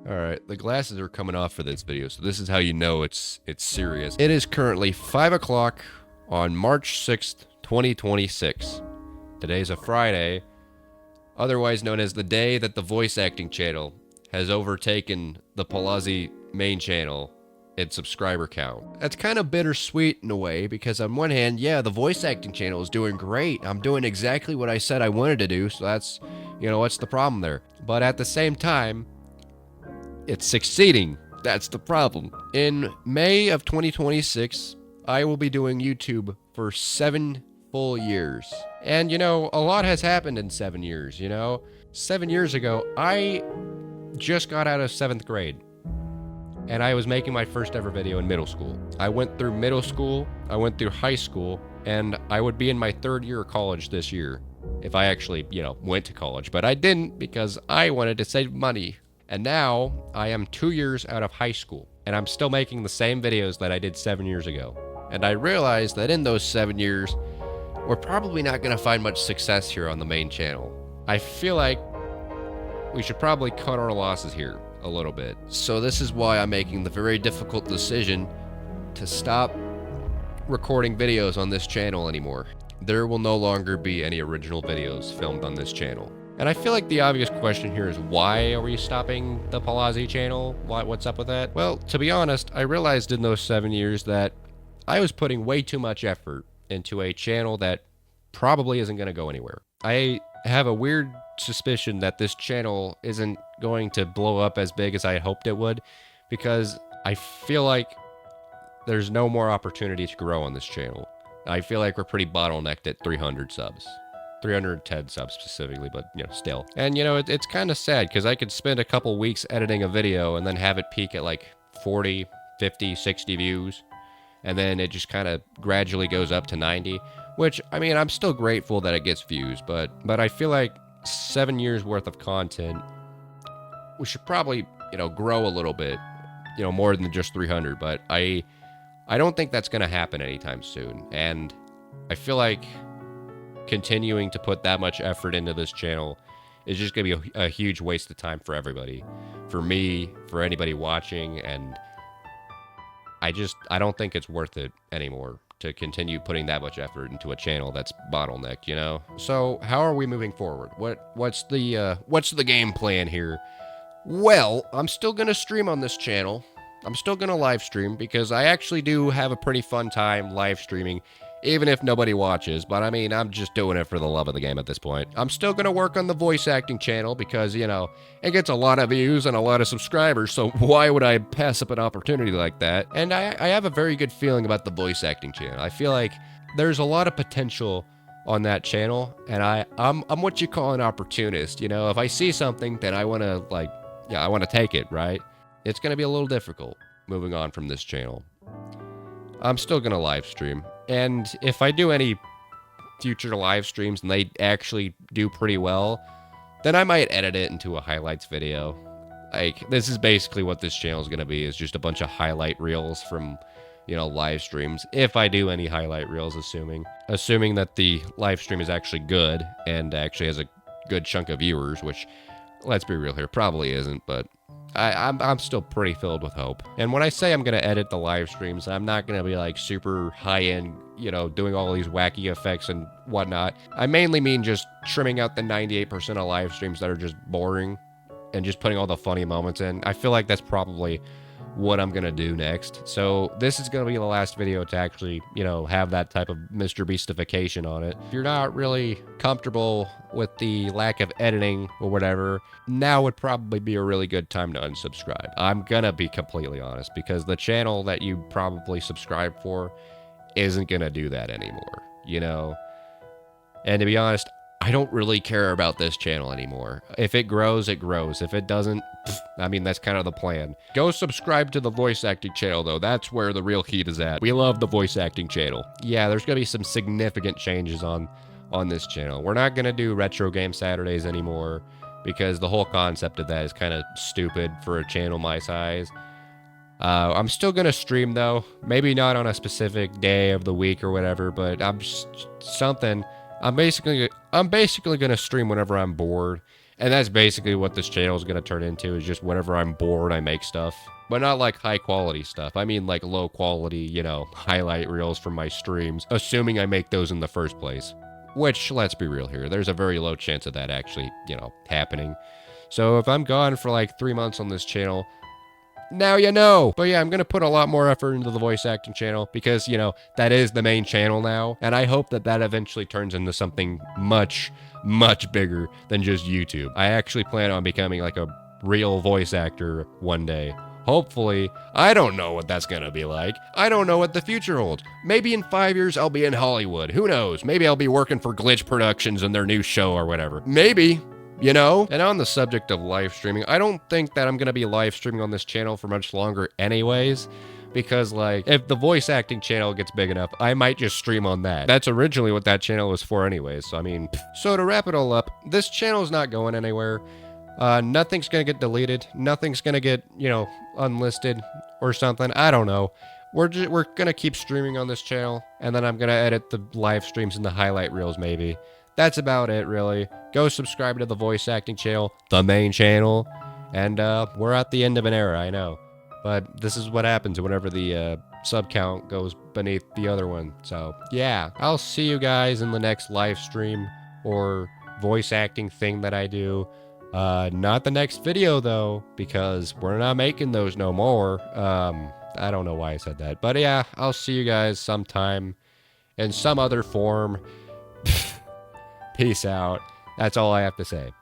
Alright, the glasses are coming off for this video, so this is how you know it's serious. It is currently 5 o'clock on March 6th, 2026. Today's a Friday, otherwise known as the day that the voice acting channel has overtaken the Palazzi main channel in subscriber count. That's kind of bittersweet in a way, because on one hand, yeah, the voice acting channel is doing great. I'm doing exactly what I said I wanted to do, so that's, what's the problem there? But at the same time, it's succeeding. That's the problem. In May of 2026, I will be doing YouTube for 7 full years. And, a lot has happened in 7 years, 7 years ago, I just got out of 7th grade. And I was making my first ever video in middle school. I went through middle school, I went through high school, and I would be in my 3rd year of college this year. If I actually, went to college. But I didn't, because I wanted to save money. And now, I am 2 years out of high school, and I'm still making the same videos that I did 7 years ago. And I realized that in those 7 years, we're probably not going to find much success here on the main channel. I feel like we should probably cut our losses here a little bit. So this is why I'm making the very difficult decision to stop recording videos on this channel anymore. There will no longer be any original videos filmed on this channel. And I feel like the obvious question here is, why are we stopping the Palazzi channel? What's up with that? Well, to be honest, I realized in those 7 years that I was putting way too much effort into a channel that probably isn't going to go anywhere. I have a weird suspicion that this channel isn't going to blow up as big as I had hoped it would, because I feel like there's no more opportunity to grow on this channel. I feel like we're pretty bottlenecked at 300 subs. 310 subs specifically, but still. And it's kind of sad, because I could spend a couple weeks editing a video and then have it peak at like 40, 50, 60 views, and then it just kind of gradually goes up to 90, which, I'm still grateful that it gets views, but I feel like 7 years worth of content, we should probably, grow a little bit, more than just 300, but I don't think that's going to happen anytime soon. And I feel like continuing to put that much effort into this channel is just going to be a huge waste of time for everybody. For me, for anybody watching, and I don't think it's worth it anymore to continue putting that much effort into a channel that's bottlenecked, So how are we moving forward? What's the game plan here? Well, I'm still going to stream on this channel. I'm still going to live stream, because I actually do have a pretty fun time live streaming, even if nobody watches. But I'm just doing it for the love of the game at this point. I'm still going to work on the voice acting channel, because, it gets a lot of views and a lot of subscribers, so why would I pass up an opportunity like that? And I have a very good feeling about the voice acting channel. I feel like there's a lot of potential on that channel, and I'm what you call an opportunist. If I see something, then I want to take it, right? It's going to be a little difficult moving on from this channel. I'm still going to live stream. And if I do any future live streams and they actually do pretty well, then I might edit it into a highlights video. Like, this is basically what this channel is going to be, is just a bunch of highlight reels from, live streams. If I do any highlight reels, assuming that the live stream is actually good and actually has a good chunk of viewers, which, let's be real here, probably isn't, but I'm still pretty filled with hope. And when I say I'm going to edit the live streams, I'm not going to be like super high-end, doing all these wacky effects and whatnot. I mainly mean just trimming out the 98% of live streams that are just boring and just putting all the funny moments in. I feel like that's probably what I'm going to do next. So this is going to be the last video to actually, have that type of Mr. Beastification on it. If you're not really comfortable with the lack of editing or whatever, now would probably be a really good time to unsubscribe. I'm going to be completely honest, because the channel that you probably subscribe for isn't going to do that anymore, And to be honest, I don't really care about this channel anymore. If it grows, it grows. If it doesn't, that's kind of the plan. Go subscribe to the voice acting channel, though. That's where the real heat is at. We love the voice acting channel. Yeah, there's going to be some significant changes on this channel. We're not going to do retro game Saturdays anymore, because the whole concept of that is kind of stupid for a channel my size. I'm still going to stream, though. Maybe not on a specific day of the week or whatever, but I'm basically going to stream whenever I'm bored And that's basically what this channel is going to turn into, is just whenever I'm bored, I make stuff. But not like high quality stuff. I mean like low quality, you know, highlight reels from my streams, assuming I make those in the first place. Which, let's be real here, there's a very low chance of that actually, you know, happening. So if I'm gone for like 3 months on this channel, now you know. But yeah, I'm going to put a lot more effort into the voice acting channel because, you know, that is the main channel now. And I hope that that eventually turns into something much, much bigger than just YouTube. I actually plan on becoming like a real voice actor one day. Hopefully. I don't know what that's gonna be like. I don't know what the future holds. Maybe in 5 years I'll be in Hollywood. Who knows? Maybe I'll be working for Glitch Productions and their new show or whatever. Maybe. You know? And on the subject of live streaming, I don't think that I'm gonna be live streaming on this channel for much longer anyways. Because, like, if the voice acting channel gets big enough, I might just stream on that. That's originally what that channel was for anyways, so I mean... So to wrap it all up, this channel is not going anywhere. Nothing's gonna get deleted. Nothing's gonna get, you know, unlisted or something. I don't know. We're gonna keep streaming on this channel, and then I'm gonna edit the live streams and the highlight reels maybe. That's about it, really. Go subscribe to the voice acting channel, the main channel, and we're at the end of an era, I know. But this is what happens whenever the sub count goes beneath the other one. So, yeah. I'll see you guys in the next live stream or voice acting thing that I do. Not the next video, though, because we're not making those no more. I don't know why I said that. But, yeah, I'll see you guys sometime in some other form. Peace out. That's all I have to say.